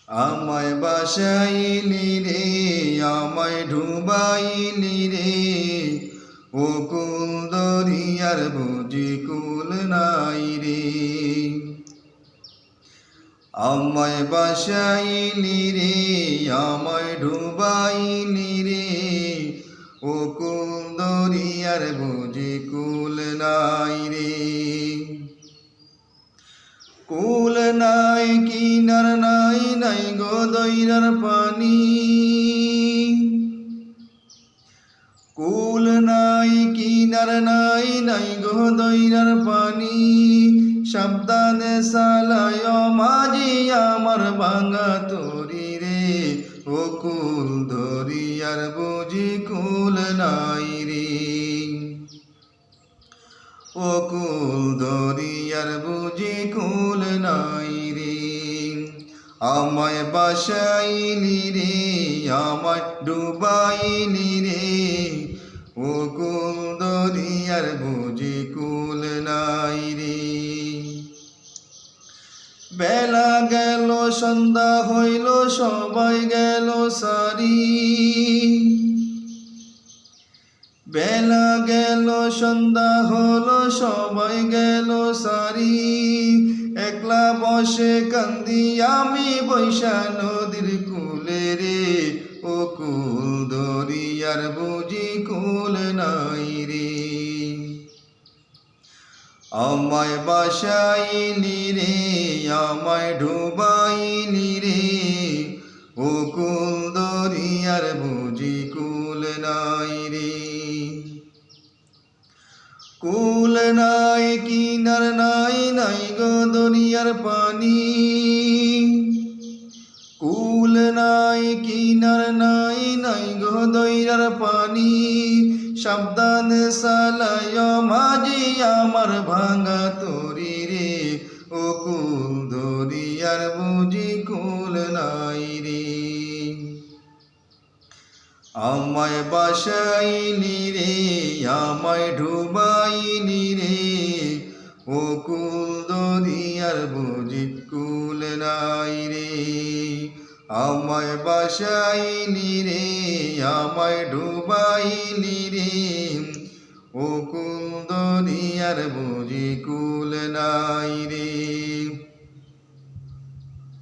আমায় বাসাইলি রে আমায় ডুবাইলি রে ও কুল দরিয়ার বুঝি কুল নাই রে আমায় বাসাইলি রে আমায় ডুবাইলি রে ও কুল দরিয়ার বুঝি কুল নাই রে কুল নাই কিনার নাই নাই গো দইরার পানি কুল নাই কিনার নাই নাই গো দইরার পানি সাবধানে সালায় মাঝি আমার ভাঙা তরি রে ও কুল দরিয়ার বুঝি কুল নাই রে ও কুল দরিয়ার বুঝি কুল নাই রে আমায় বাসাইলি রে আমায় ডুবাইলি রে ও কুল দরিয়ার বুঝি কুল নাই রে বেলা গেল সন্ধ্যা হইল সবাই গেল সারি বেলা গেল সন্ধ্যা হলো সবাই গেল সারি একলা বসে কান্দি আমি বৈশা নদীর কুলে রে ও কুল দরিয়ার বুঝি কুল নাই রে আমায় বাসাইলি রে আমায় ডুবাইলি রে ও কুল দরিয়ার বুঝি কুল নাই রে কুল নাই কিনার নাই নাই গো দরিয়ার পানি কুল নাই কিনার নাই নাই গো দরিয়ার পানি সাবধানে সালায় মাঝি আমার ভাঙা তরি রে ও কুল দরিয়ার বুঝি কুল নাই রে আমায় বাসাইলি রে আমায় ডুবাইলি রে ও কুল দরিয়ার বুঝি কুল নাই রে আমায় বাসাইলি রে আমায় ডুবাইলি রে ও কুল দরিয়ার বুঝি কুল নাই রে।